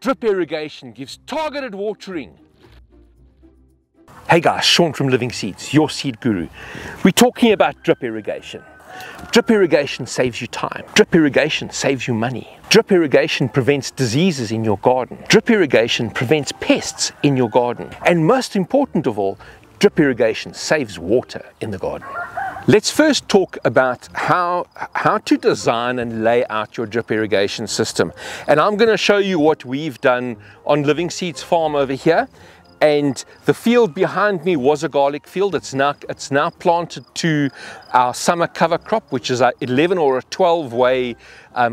Drip irrigation gives targeted watering. Hey guys, Sean from Living Seeds, your seed guru. We're talking about drip irrigation. Drip irrigation saves you time. Drip irrigation saves you money. Drip irrigation prevents diseases in your garden. Drip irrigation prevents pests in your garden. And most important of all, drip irrigation saves water in the garden. Let's first talk about how to design and lay out your drip irrigation system. And I'm going to show you what we've done on Living Seeds farm over here. And the field behind me was a garlic field. It's now planted to our summer cover crop, which is an 11 or a 12-way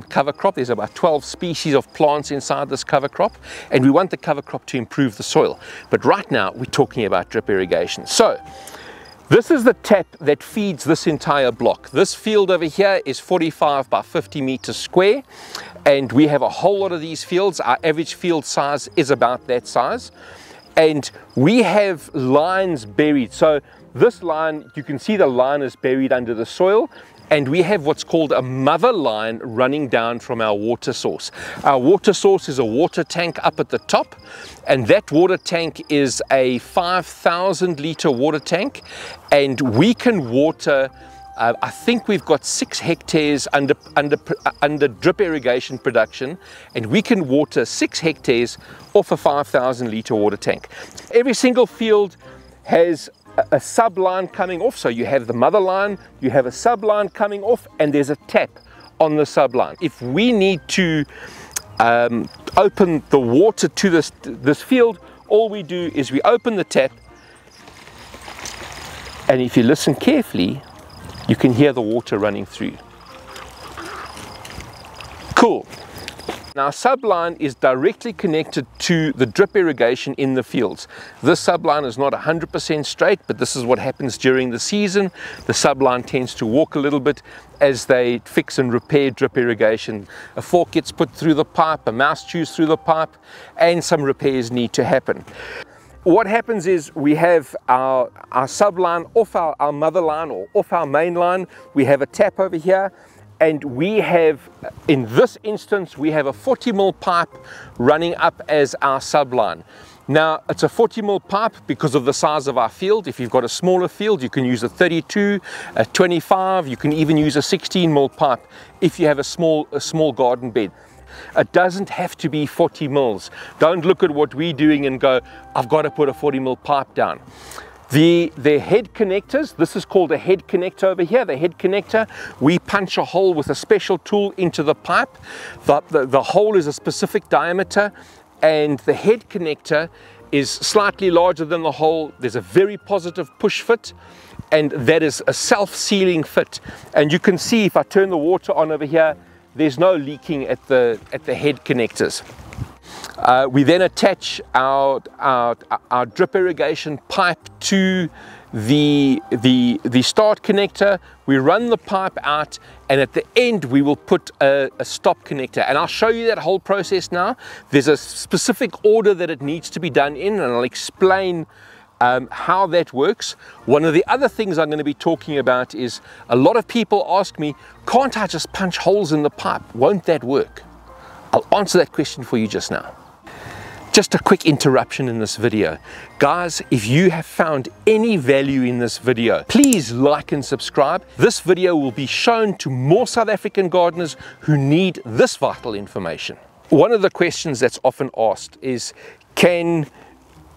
cover crop. There's about 12 species of plants inside this cover crop, and we want the cover crop to improve the soil. But right now we're talking about drip irrigation. So this is the tap that feeds this entire block. This field over here is 45 by 50 meters square, and we have a whole lot of these fields. Our average field size is about that size. And we have lines buried. So this line, you can see the line is buried under the soil, and we have what's called a mother line running down from our water source. Our water source is a water tank up at the top, and that water tank is a 5,000 liter water tank, and we can water I think we've got 6 hectares under drip irrigation production, and we can water 6 hectares off a 5,000 liter water tank. Every single field has a sub line coming off, so you have the mother line, you have a sub line coming off, and there's a tap on the sub line. If we need to open the water to this field, all we do is we open the tap, and if you listen carefully, you can hear the water running through. Cool. Now, subline is directly connected to the drip irrigation in the fields. This subline is not 100% straight, but this is what happens during the season. The subline tends to walk a little bit as they fix and repair drip irrigation. A fork gets put through the pipe, a mouse chews through the pipe, and some repairs need to happen. What happens is we have our subline off our mother line or off our main line. We have a tap over here, and we have, in this instance, we have a 40 mil pipe running up as our subline. Now, it's a 40 mil pipe because of the size of our field. If you've got a smaller field, you can use a 32, a 25, you can even use a 16 mil pipe if you have a small garden bed. It doesn't have to be 40 mils. Don't look at what we're doing and go, I've got to put a 40 mil pipe down. The head connectors, this is called a head connector over here. The head connector, we punch a hole with a special tool into the pipe. The hole is a specific diameter, and the head connector is slightly larger than the hole. There's a very positive push fit, and that is a self-sealing fit. And you can see if I turn the water on over here, there's no leaking at the head connectors. We then attach our drip irrigation pipe to the start connector. We run the pipe out, and at the end we will put a stop connector, and I'll show you that whole process now. There's a specific order that it needs to be done in, and I'll explain how that works. One of the other things I'm going to be talking about is a lot of people ask me, can't I just punch holes in the pipe? Won't that work? I'll answer that question for you just now. Just a quick interruption in this video. Guys, if you have found any value in this video, please like and subscribe. This video will be shown to more South African gardeners who need this vital information. One of the questions that's often asked is,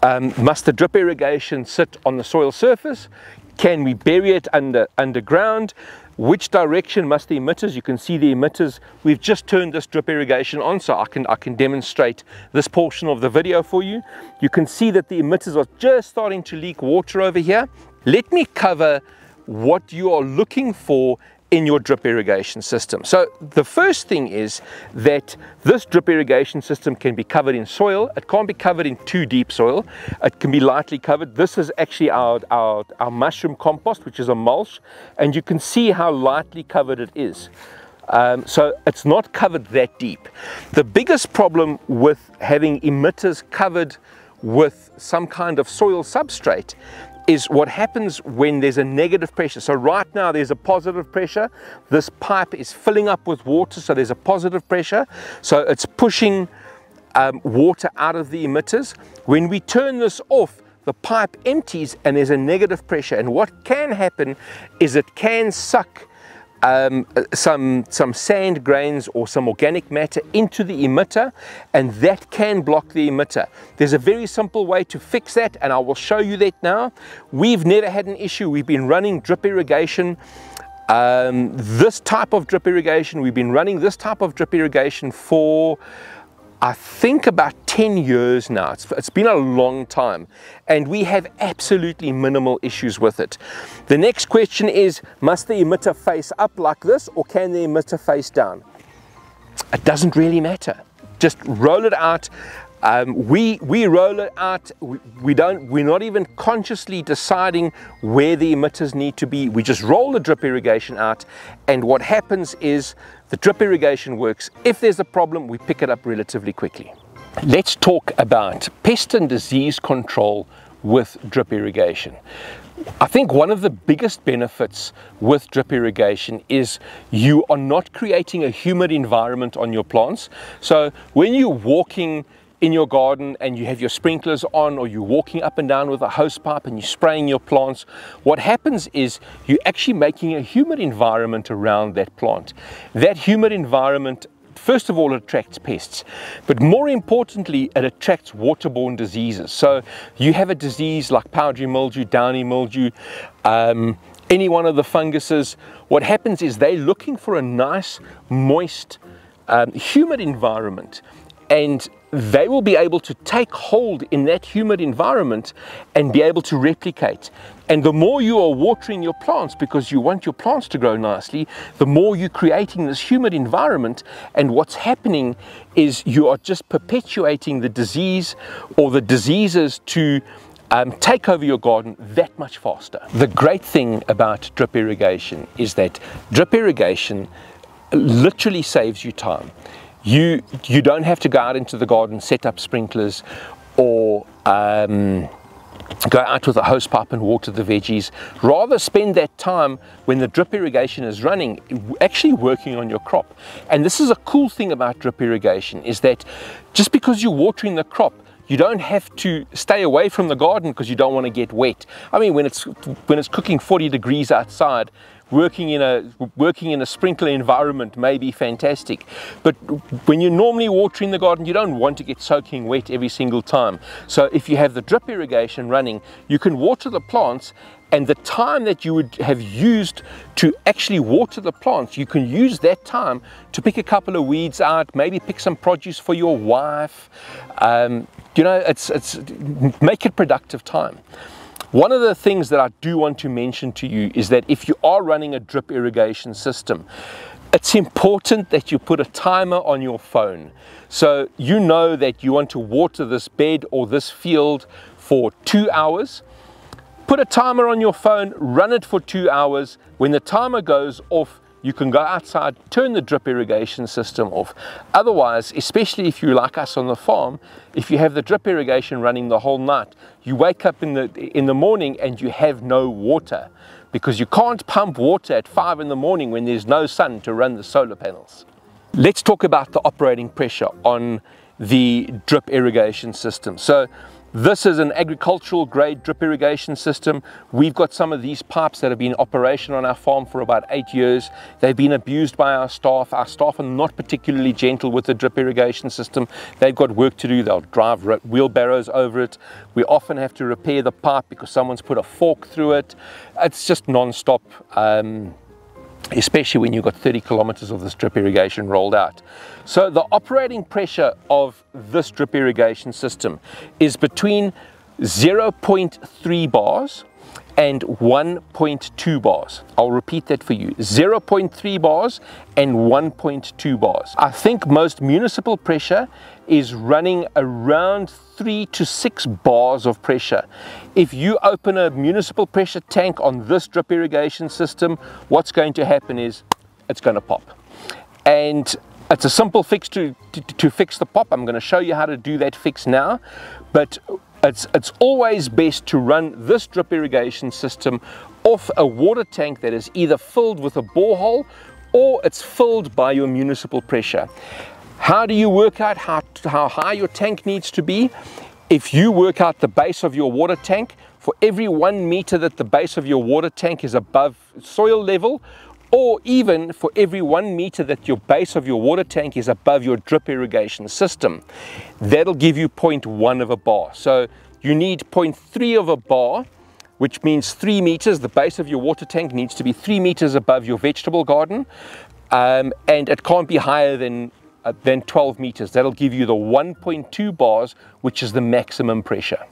must the drip irrigation sit on the soil surface? Can we bury it underground? Which direction must the emitters? You can see the emitters. We've just turned this drip irrigation on, so I can demonstrate this portion of the video for you. You can see that the emitters are just starting to leak water over here. Let me cover what you are looking for in your drip irrigation system. So the first thing is that this drip irrigation system can be covered in soil. It can't be covered in too deep soil. It can be lightly covered. This is actually our mushroom compost, which is a mulch, and you can see how lightly covered it is. So it's not covered that deep. The biggest problem with having emitters covered with some kind of soil substrate is what happens when there's a negative pressure. So right now there's a positive pressure. This pipe is filling up with water, so there's a positive pressure. So it's pushing water out of the emitters. When we turn this off, the pipe empties and there's a negative pressure, and what can happen is it can suck some sand grains or some organic matter into the emitter, and that can block the emitter. There's a very simple way to fix that, and I will show you that now. We've never had an issue. We've been running drip irrigation, this type of drip irrigation. We've been running this type of drip irrigation for I think about 10 years now. It's been a long time, and we have absolutely minimal issues with it. The next question is, must the emitter face up like this, or can the emitter face down? It doesn't really matter. Just roll it out. We roll it out. We're not even consciously deciding where the emitters need to be. We just roll the drip irrigation out, and what happens is the drip irrigation works. If there's a problem, we pick it up relatively quickly. Let's talk about pest and disease control with drip irrigation. I think one of the biggest benefits with drip irrigation is you are not creating a humid environment on your plants. So when you're walking in your garden and you have your sprinklers on, or you're walking up and down with a hose pipe and you're spraying your plants, what happens is you're actually making a humid environment around that plant. That humid environment, first of all, attracts pests, but more importantly, it attracts waterborne diseases. So you have a disease like powdery mildew, downy mildew, any one of the funguses, what happens is they're looking for a nice, moist, humid environment, and they will be able to take hold in that humid environment and be able to replicate. And the more you are watering your plants, because you want your plants to grow nicely, the more you're creating this humid environment, and what's happening is you are just perpetuating the disease or the diseases to take over your garden that much faster. The great thing about drip irrigation is that drip irrigation literally saves you time. You don't have to go out into the garden, set up sprinklers, or go out with a hose pipe and water the veggies. Rather spend that time when the drip irrigation is running actually working on your crop. And this is a cool thing about drip irrigation, is that just because you're watering the crop, you don't have to stay away from the garden because you don't want to get wet. I mean, when it's cooking 40 degrees outside, working in a sprinkler environment may be fantastic, but when you're normally watering the garden, you don't want to get soaking wet every single time. So if you have the drip irrigation running, you can water the plants, and the time that you would have used to actually water the plants, you can use that time to pick a couple of weeds out, maybe pick some produce for your wife. You know, it's make it productive time. One of the things that I do want to mention to you is that if you are running a drip irrigation system, it's important that you put a timer on your phone. So you know that you want to water this bed or this field for 2 hours. Put a timer on your phone, run it for 2 hours. When the timer goes off, you can go outside, turn the drip irrigation system off. Otherwise, especially if you're like us on the farm, if you have the drip irrigation running the whole night, you wake up in the morning and you have no water, because you can't pump water at 5 in the morning when there's no sun to run the solar panels. Let's talk about the operating pressure on the drip irrigation system. So this is an agricultural grade drip irrigation system. We've got some of these pipes that have been in operation on our farm for about 8 years. They've been abused by our staff. Our staff are not particularly gentle with the drip irrigation system. They've got work to do. They'll drive wheelbarrows over it. We often have to repair the pipe because someone's put a fork through it. It's just non-stop, especially when you've got 30 kilometers of this drip irrigation rolled out. So the operating pressure of this drip irrigation system is between 0.3 bars and 1.2 bars. I'll repeat that for you. 0.3 bars and 1.2 bars. I think most municipal pressure is running around 3 to 6 bars of pressure. If you open a municipal pressure tank on this drip irrigation system, what's going to happen is it's going to pop. And it's a simple fix to fix the pop. I'm going to show you how to do that fix now, but it's always best to run this drip irrigation system off a water tank that is either filled with a borehole or it's filled by your municipal pressure. How do you work out how high your tank needs to be? If you work out the base of your water tank, for every 1 meter that the base of your water tank is above soil level, or even for every 1 meter that your base of your water tank is above your drip irrigation system, that'll give you 0.1 of a bar. So you need 0.3 of a bar, which means 3 meters. The base of your water tank needs to be 3 meters above your vegetable garden, and it can't be higher than 12 meters. That'll give you the 1.2 bars, which is the maximum pressure.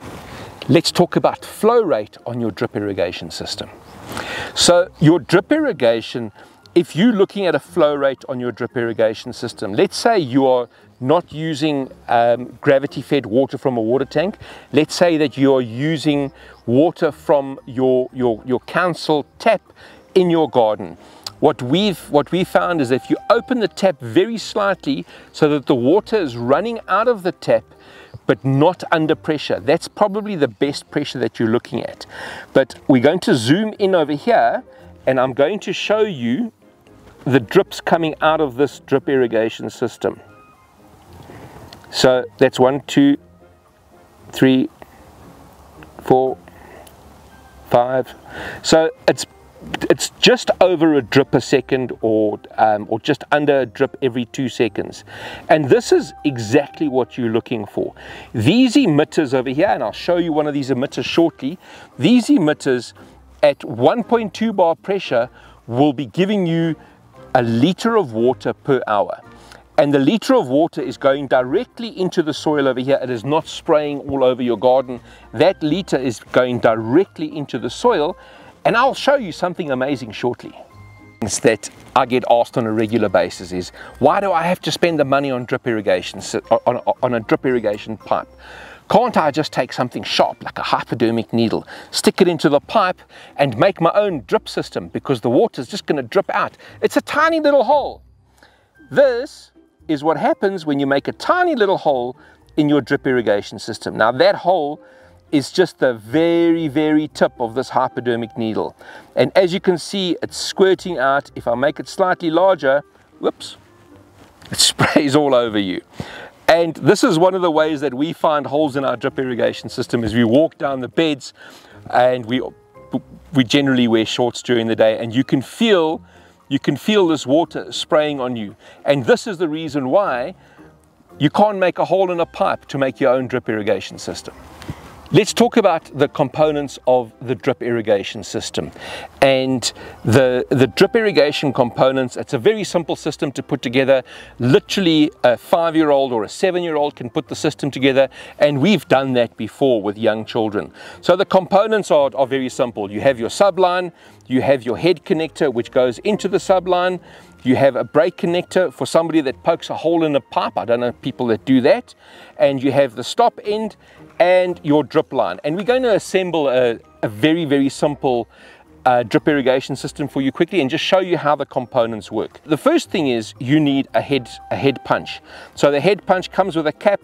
Let's talk about flow rate on your drip irrigation system. So your drip irrigation, if you're looking at a flow rate on your drip irrigation system, let's say you are not using gravity fed water from a water tank. Let's say that you are using water from your council tap in your garden. What we found is if you open the tap very slightly so that the water is running out of the tap but not under pressure, that's probably the best pressure that you're looking at. But we're going to zoom in over here and I'm going to show you the drips coming out of this drip irrigation system. So that's 1, 2, 3, 4, 5. So it's just over a drip a second, or just under a drip every 2 seconds. And this is exactly what you're looking for. These emitters over here, and I'll show you one of these emitters shortly, these emitters at 1.2 bar pressure will be giving you a liter of water per hour. And the liter of water is going directly into the soil over here. It is not spraying all over your garden. That liter is going directly into the soil. And I'll show you something amazing shortly. Things that I get asked on a regular basis is, why do I have to spend the money on drip irrigation, on a drip irrigation pipe? Can't I just take something sharp like a hypodermic needle, stick it into the pipe and make my own drip system, because the water is just going to drip out? It's a tiny little hole. This is what happens when you make a tiny little hole in your drip irrigation system. Now that hole is just the very, very tip of this hypodermic needle. And as you can see, it's squirting out. If I make it slightly larger, whoops, it sprays all over you. And this is one of the ways that we find holes in our drip irrigation system, is we walk down the beds and we generally wear shorts during the day, and you can feel this water spraying on you. And this is the reason why you can't make a hole in a pipe to make your own drip irrigation system. Let's talk about the components of the drip irrigation system. And the drip irrigation components, it's a very simple system to put together. Literally a 5-year-old or a 7-year-old can put the system together, and we've done that before with young children. So the components are very simple. You have your subline, you have your head connector which goes into the subline, you have a brake connector for somebody that pokes a hole in a pipe. I don't know people that do that. And you have the stop end and your drip line. And we're going to assemble a very, very simple drip irrigation system for you quickly and just show you how the components work. The first thing is you need a head punch. So the head punch comes with a cap.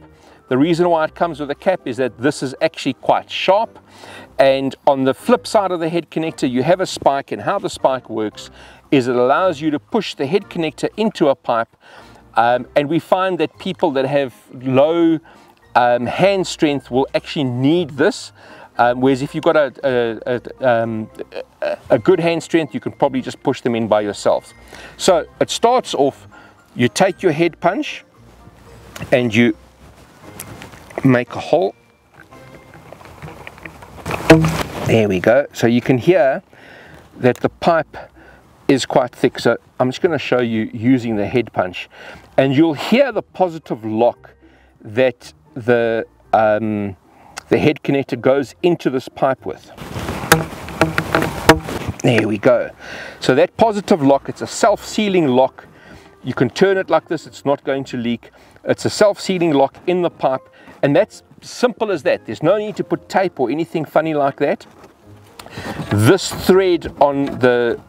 The reason why it comes with a cap is that this is actually quite sharp. And on the flip side of the head connector, you have a spike, and how the spike works is it allows you to push the head connector into a pipe. And we find that people that have low hand strength will actually need this. Whereas if you've got a good hand strength, you can probably just push them in by yourself. So it starts off, you take your head punch and you make a hole. There we go. So you can hear that the pipe is quite thick. So I'm just going to show you using the head punch, and you'll hear the positive lock that the head connector goes into this pipe with. There we go. So that positive lock, it's a self-sealing lock. You can turn it like this, it's not going to leak. It's a self-sealing lock in the pipe, and that's simple as that. There's no need to put tape or anything funny like that. This thread on the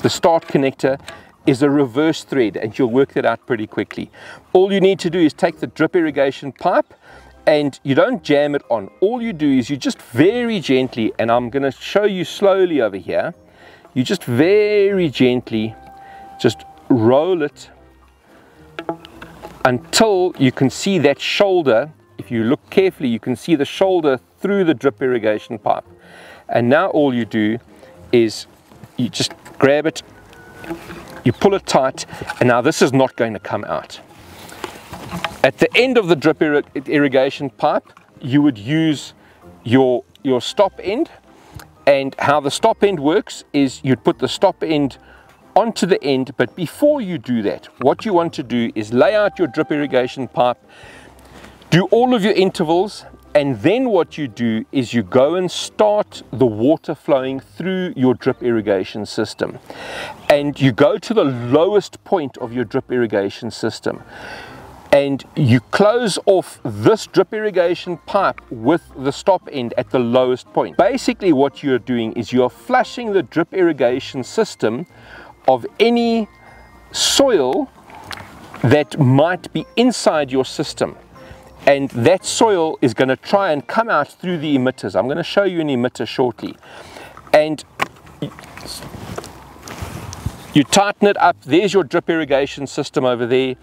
start connector is a reverse thread, and you'll work that out pretty quickly. All you need to do is take the drip irrigation pipe, and you don't jam it on. All you do is you just very gently, and I'm going to show you slowly over here, you just very gently just roll it until you can see that shoulder. If you look carefully, you can see the shoulder through the drip irrigation pipe. And now all you do is you just grab it, you pull it tight, and now this is not going to come out. At the end of the drip irrigation pipe, you would use your stop end, and how the stop end works is you'd put the stop end onto the end, but before you do that, what you want to do is lay out your drip irrigation pipe, do all of your intervals, and then what you do is you go and start the water flowing through your drip irrigation system. And you go to the lowest point of your drip irrigation system. And you close off this drip irrigation pipe with the stop end at the lowest point. Basically what you're doing is you're flushing the drip irrigation system of any soil that might be inside your system. And that soil is going to try and come out through the emitters. I'm going to show you an emitter shortly. And you tighten it up. There's your drip irrigation system over there.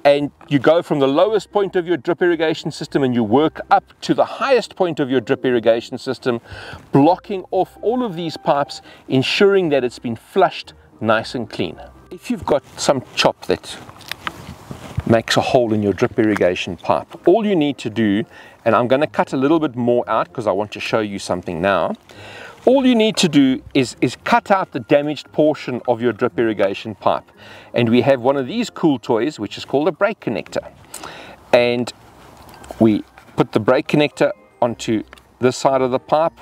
And you go from the lowest point of your drip irrigation system and you work up to the highest point of your drip irrigation system, blocking off all of these pipes, ensuring that it's been flushed nice and clean. If you've got some chop that makes a hole in your drip irrigation pipe, all you need to do, and I'm going to cut a little bit more out because I want to show you something now. All you need to do is cut out the damaged portion of your drip irrigation pipe. And we have one of these cool toys, which is called a brake connector. And we put the brake connector onto this side of the pipe.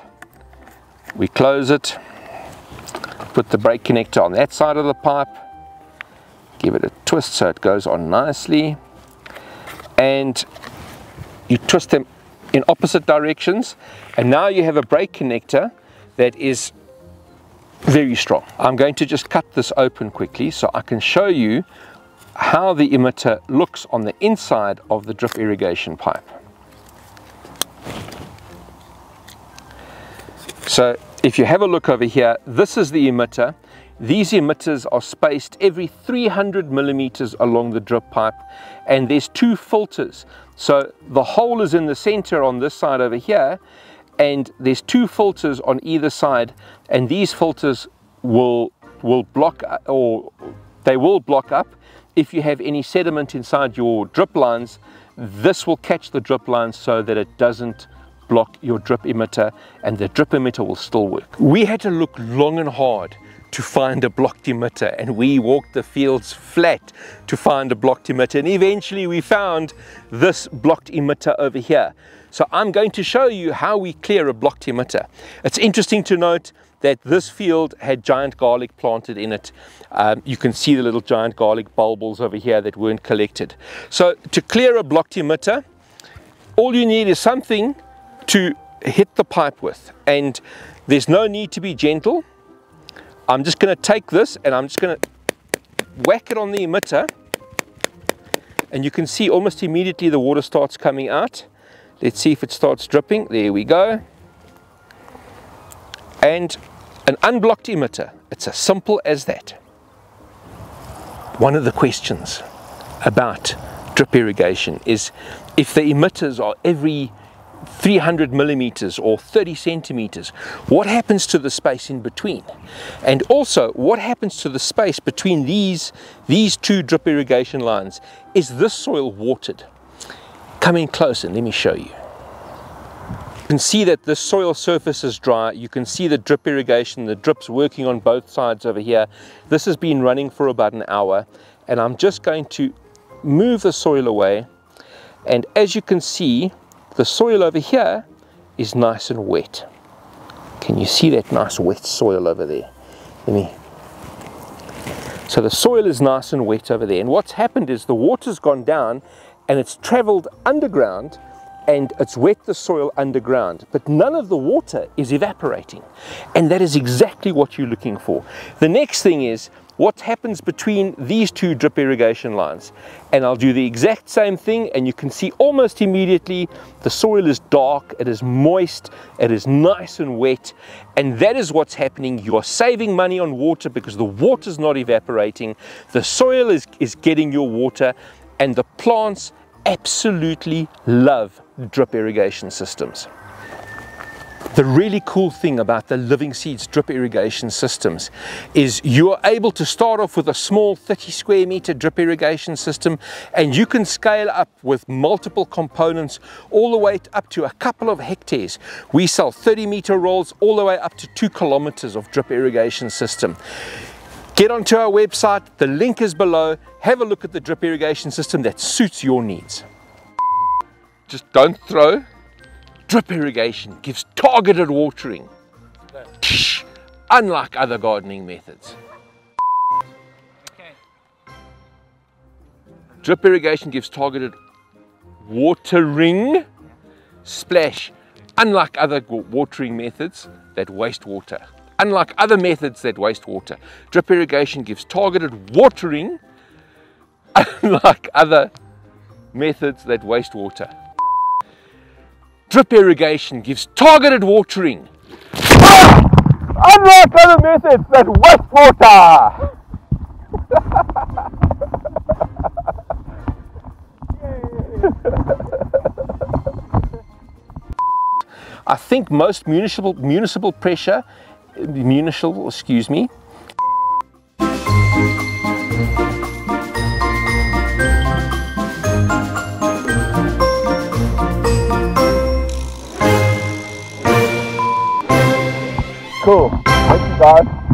We close it, put the brake connector on that side of the pipe, give it a twist so it goes on nicely, and you twist them in opposite directions, and now you have a brake connector that is very strong. I'm going to just cut this open quickly so I can show you how the emitter looks on the inside of the drip irrigation pipe. So if you have a look over here, this is the emitter. These emitters are spaced every 300 millimeters along the drip pipe, and there's two filters. So the hole is in the center on this side over here, and there's two filters on either side, and these filters will block, or they will block up if you have any sediment inside your drip lines. This will catch the drip lines so that it doesn't block your drip emitter, and the drip emitter will still work. We had to look long and hard to find a blocked emitter, and we walked the fields flat to find a blocked emitter, and eventually we found this blocked emitter over here. So I'm going to show you how we clear a blocked emitter. It's interesting to note that this field had giant garlic planted in it. You can see the little giant garlic bulbils over here that weren't collected. So to clear a blocked emitter, all you need is something to hit the pipe with, and there's no need to be gentle. I'm just going to take this and I'm just going to whack it on the emitter, and you can see almost immediately the water starts coming out. Let's see if it starts dripping. There we go. And an unblocked emitter. It's as simple as that. One of the questions about drip irrigation is if the emitters are every 300 millimeters or 30 centimeters, what happens to the space in between? And also, what happens to the space between these two drip irrigation lines? Is this soil watered? Come in close and let me show you. You can see that the soil surface is dry. You can see the drip irrigation, the drips working on both sides over here. This has been running for about an hour, and I'm just going to move the soil away. And as you can see, the soil over here is nice and wet. Can you see that nice wet soil over there? So the soil is nice and wet over there, and what's happened is the water's gone down and it's traveled underground, and it's wet the soil underground, but none of the water is evaporating, and that is exactly what you're looking for. The next thing is what happens between these two drip irrigation lines, and I'll do the exact same thing, and you can see almost immediately the soil is dark, it is moist, it is nice and wet, and that is what's happening. You are saving money on water because the water is not evaporating, the soil is getting your water, and the plants absolutely love drip irrigation systems. The really cool thing about the Living Seeds drip irrigation systems is you are able to start off with a small 30 square meter drip irrigation system, and you can scale up with multiple components all the way up to a couple of hectares. We sell 30-meter rolls all the way up to 2 kilometers of drip irrigation system. Get onto our website, the link is below. Have a look at the drip irrigation system that suits your needs. Just don't throw. Drip irrigation gives targeted watering, unlike other gardening methods. Drip irrigation gives targeted watering, splash, unlike other watering methods that waste water. Unlike other methods that waste water, drip irrigation gives targeted watering, unlike other methods that waste water. Drip irrigation gives targeted watering, unlike other methods that waste water. I think most municipal pressure, excuse me. Cool. Thank you guys.